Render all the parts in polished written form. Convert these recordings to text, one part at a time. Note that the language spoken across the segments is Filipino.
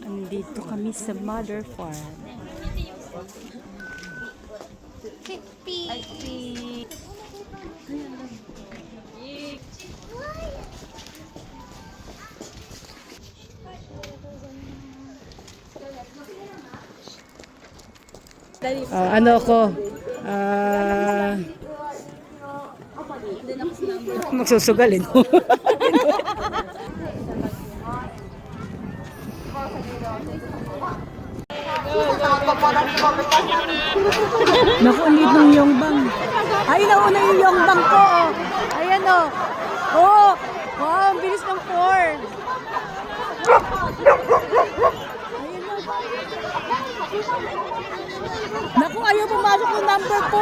Andito kami sa Mother Farm. Pipi! Ano ako? Magsusugalin. Naku, ang liit ng Yongbang. Ay, nauna yung Yongbang ko. Oh. Ayan o. Oh. Wow, ang bilis ng 4. Ayan o. Naku, ayaw pumasok ng number 4.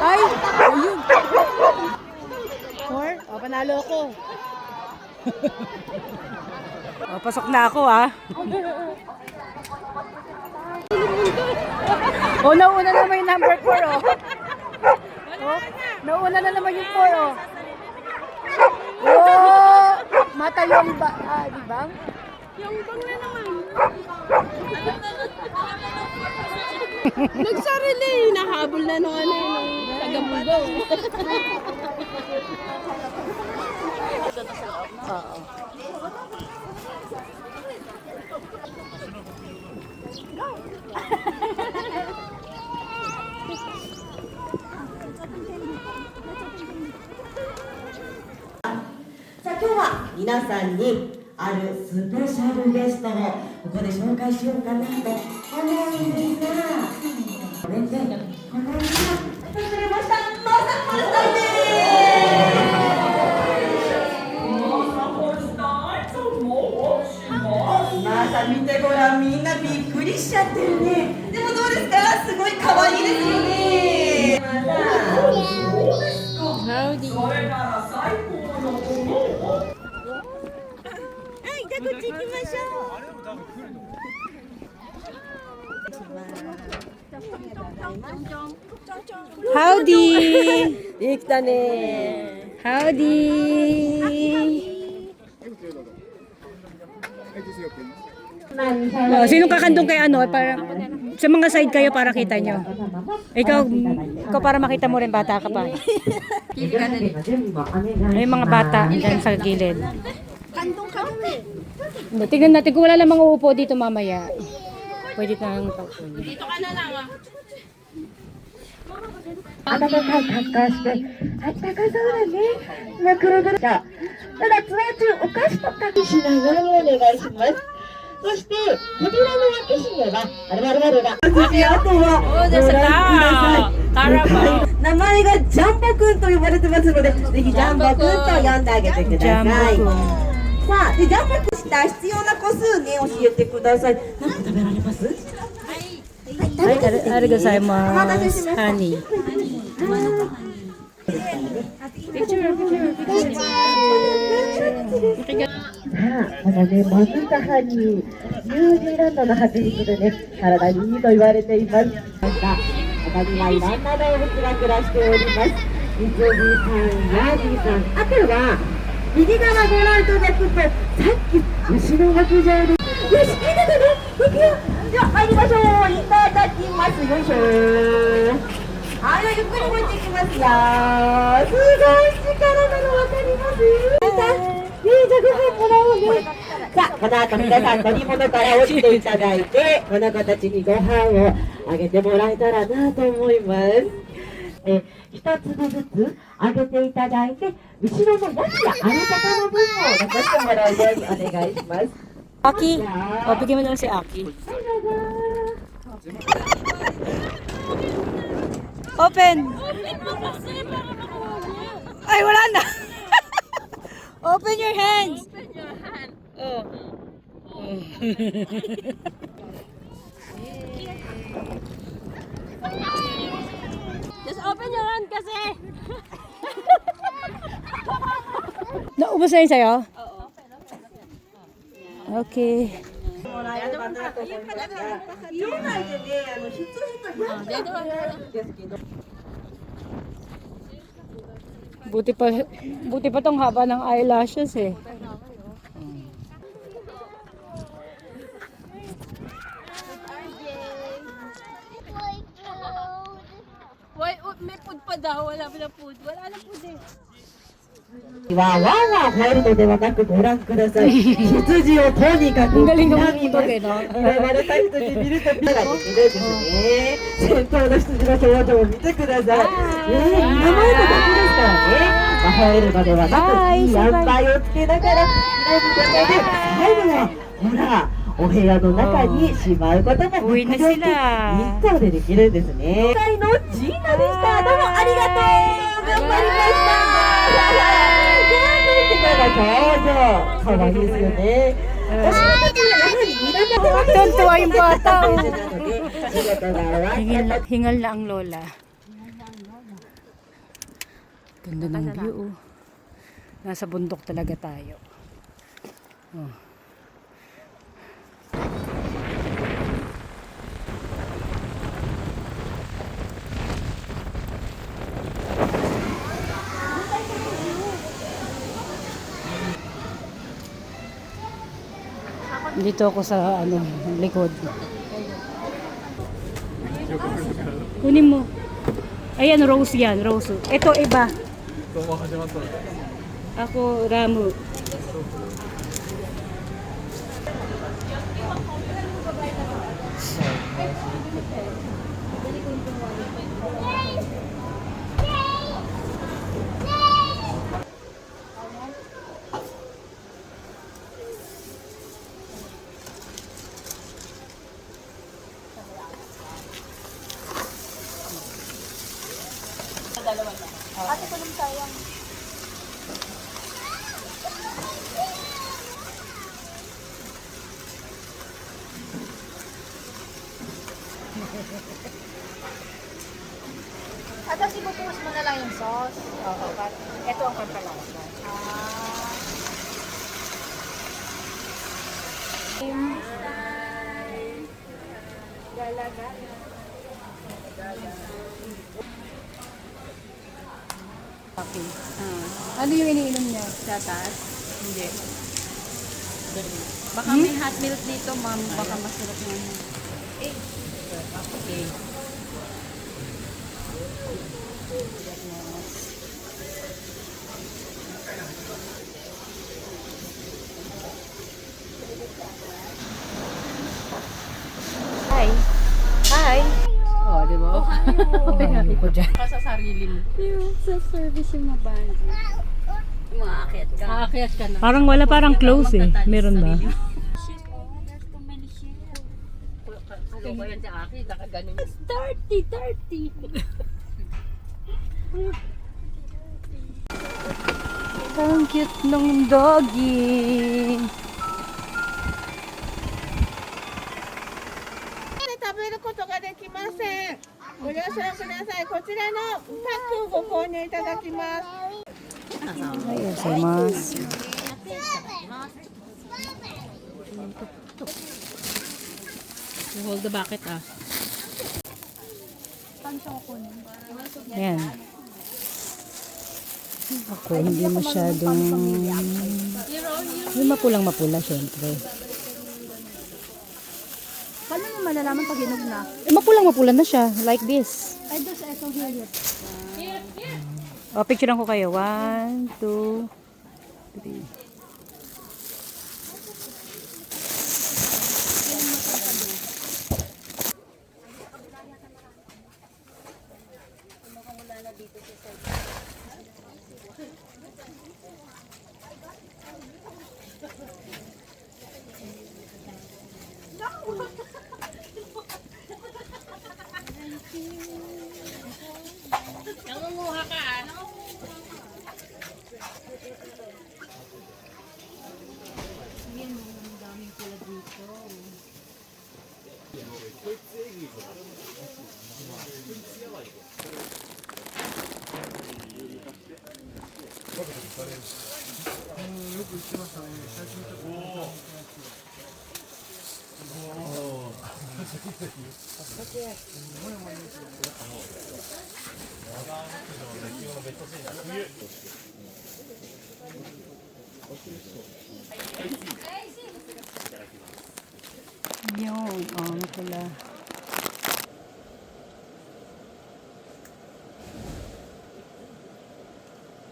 Ay, ayun. 4? O, panalo ako. O, pasok na ako ah. Oh, nauna na naman yung number 4, oh. Oh, nauna na naman yung 4, oh. Oh, mata yung di ba? Yung bang na naman. Nagsarili, nahabol na nung taga-mundo. Oo.さあ今日は皆さんにあるスペシャルゲストをここで紹介しようかなと思うんですが、これでこの間来てくれましたマサコルさんです。マサ見てごらん、みんなびっくりしちゃってるね。でもどうですか、すごい可愛いですよね。マサどうですか、それなら最高のものを。はい、じゃあこっち行きましょう。Howdy! できたね。 Howdy! Oh, sino kakandong kay ano? Para, sa mga side kayo para kita nyo. Ikaw para makita mo rin, bata ka pa. May mga bata dyan sa gilid. Kandong ka naman. Tignan natin kung wala namang uupo dito mamaya. Pwede kang paupo. Dito ka na lang ah. 暖かい格好して、あったかそうだね。まあ、黒々と。ただ、ツアー中、お菓子とかしながらお願いします。そして、扉の開け閉めは、あるが。そして、あとは、ご覧ください。名前がジャンボくんと呼ばれてますので、ぜひジャンボくんと呼んであげてください。さあ、で、ジャンボくんした必要な個数ね、教えてください。何個食べられます？はい、ありがとうございます。ハニー。このね、マヌカハニー、ニュージーランドの蜂蜜でね、体にいいと言われています。他にはいろんな動物が暮らしております。ミツジさん、ヤージーさん、あとは、右側ご覧いただくと、さっき牛の牧場で、よし、聞いてたね、行くよ。では、参りましょう。いただきます。よいしょ。はい、ゆっくり持っていきますよ。すごい力なの分かります？じゃあご飯もらおうね。さあ、この後皆さん乗り物から降りていただいて、この子たちにご飯をあげてもらえたらなと思います。一粒ずつあげていただいて、後ろのヤギやあれ方の分を残してもらうようにお願いします。Aki, o bigyan mo na lang si Aki. Open! Ay, wala na! Open your hands! Open your hand. Oh. Just open your hand kasi. Naubos na yun sa'yo? Oo. Okay. Buti pa tong haba ng eyelashes eh. daw, wala pa na food. Wala na food eh. はワンワン吠えるのではなくご覧ください。羊をとにかく Ang galing ng 見 puto eh, no? まれた人に見るとビラができるんですね。先頭の羊の表情を見てください。身構えただけですからね。吠えるのではなく、いい塩梅をつけながら選ぶことで、最後はほら。お部屋の中にしまうこともUwi na sila. 一頭でできるんですね。今回のジーナでした。どうもありがとう。頑張りました。可愛いですよね。お仕事中はやはり皆の Tuntua yung bata. Oh. 仕事が終わったと Hingal na ang lola. Ganda ng view. Oh. Nasa bundok talaga tayo. Oh. Dito ako sa likod. Kunin mo. Ayan, rose yan, rose. Ito iba. Ako, ramu. Tapos ibubuhos mo na lang yung sauce. Oo, ito ang pampalasa. Okay. Ano yung iniinom niya? Sa taas? Hindi. Baka may hot milk dito, ma'am. Baka masarap na. Okay. Hi. Hi. Oh, di ba? Happy ko dyan. Sa sarili mo. Yung sa service yung mabandi. Maakyat ka. Aakyat ka na. Parang wala, parang close eh. Meron ba? Ano ba yan sa akin? Nakaganon. 30. Ang cute ng doggy. 食べることができません。ご了承ください。こちらのパックをご購入いただきます。 Ayos, Hold the bucket ah. Yan. Ako, hindi masyadong... Yung mapulang-mapula, syempre. Paano mo malalaman pag hinog na? Eh, mapulang-mapula na siya. Like this. Ay, doon sa ito here. O, picturean ko kayo. 1, 2, 3. Nangunguha ka ah. Yun. O, mapula.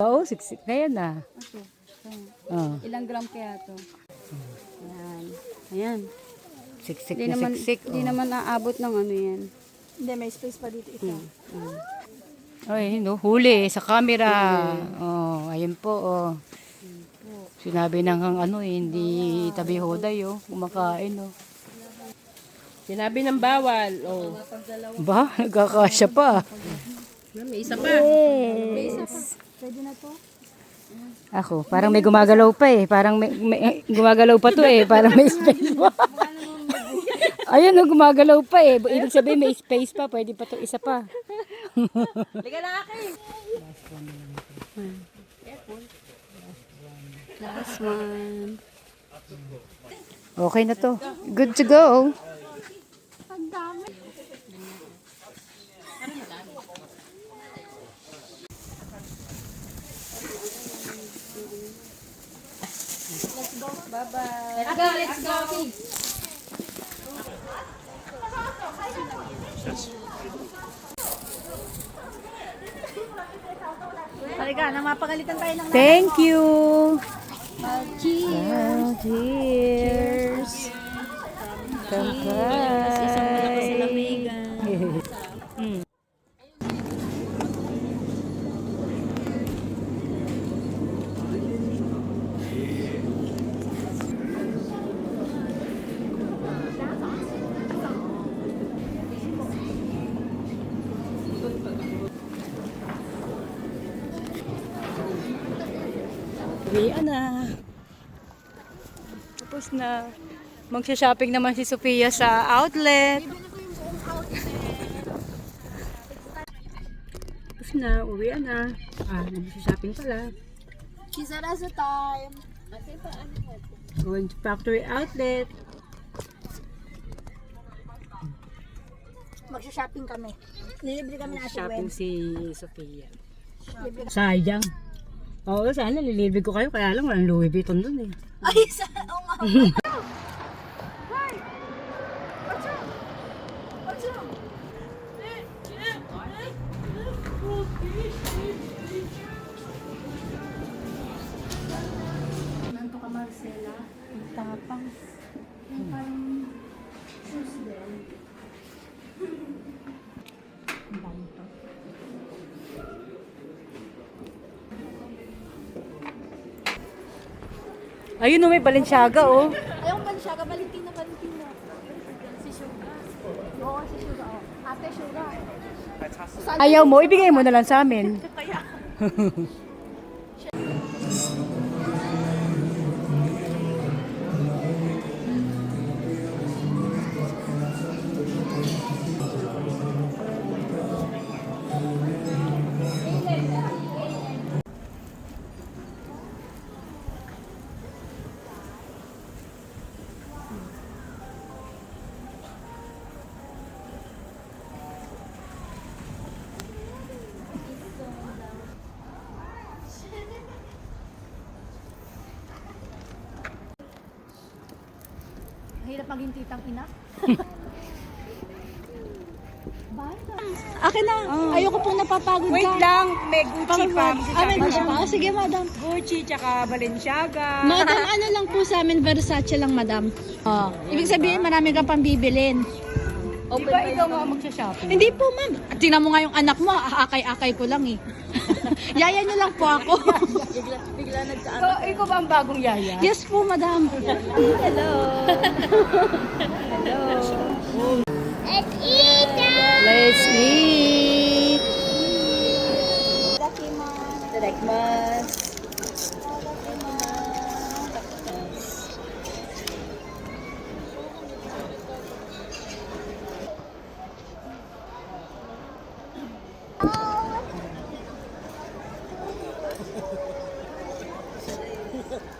Oo, siksik na yan ah. Ito. Oh. Ilang gram kaya to? Ayan. Ayan. Siksik Hindi na naman, siksik. hindi naman naabot ng ano yan. Hindi, may space pa dito isa. Ay, no, huli sa camera. Oh, ayun po, oh. Sinabi ng ano, hindi tabi hoday, oh. Kumakain, oh. Sinabi ng bawal. Oh. Ba, nagkakasya pa. May isa pa. Yes. Pwede na to? Ako, parang may gumagalaw pa eh. Parang may gumagalaw pa to eh. Parang may space pa. Ayun, no, gumagalaw pa eh. Ibig sabihin may space pa. Pwede pa to isa pa. Liga na akin. Last one. Okay na to. Good to go. Ang dami. Let's go, let's go. Halika, na mapagalitan tayo ng Thank you. cheese. Cheers. Kampay. Uwian na. Tapos na. Magsha-shopping naman si Sofia sa outlet. Tapos na, uwian na. Magsha-shopping pala. Kisa na sa time. Going to factory outlet. Magsha-shopping kami. Nilibre kami na Shopping si Sofia. Sayang. Oo, sana lilibig ko kayo. Kaya lang walang Louis Vuitton dun eh. Ay, oo nga. Nanto ka, Marcela. Tapang. Yung parang shoes din. Ang dami to. Ayun o, may Balenciaga oh. Ayaw ba siya? Valentina. Si Suga. Oo, si Suga. Oh. Ate Suga. Ayaw mo, ibigay mo na lang sa amin. Hirap maging titang ina. Akin na. Ayoko pong napapagod Wait ka. lang, may Gucci pa. May Gucci pa? Sige, madam. Gucci tsaka Balenciaga. Madam, ano lang po sa amin, Versace lang, madam. Ibig sabihin, marami kang pambibilin. Di ba ikaw nga magsha-shopping? Hindi po, ma'am. Tingnan mo nga yung anak mo, akay-akay ko lang eh. Yaya niyo lang po ako. So, ikaw ba ang bagong yaya? Yes po, madam. Let's eat! Tadakimasu.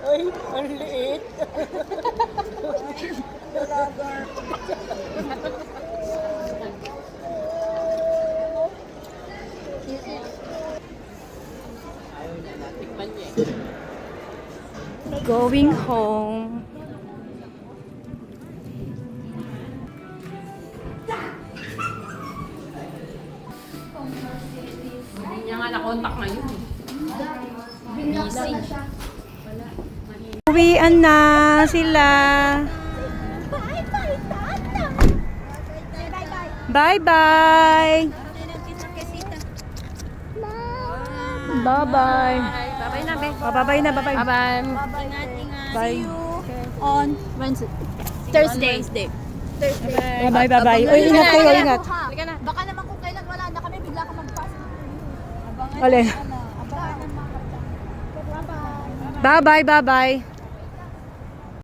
Ay, ang liit. Going home. Hindi niya nga na-contact ngayon. Uwian na sila. Bye-bye. Bye-bye. Bye-bye na, be. Bye-bye na, bye-bye. Bye-bye. Bye. On Wednesday. Thursday. Bye-bye, bye-bye. Uy, ingat kayo, ingat. Halika na. Baka naman kung kailan wala na kami, bigla ka magpasa. Alin? Bye-bye, bye-bye.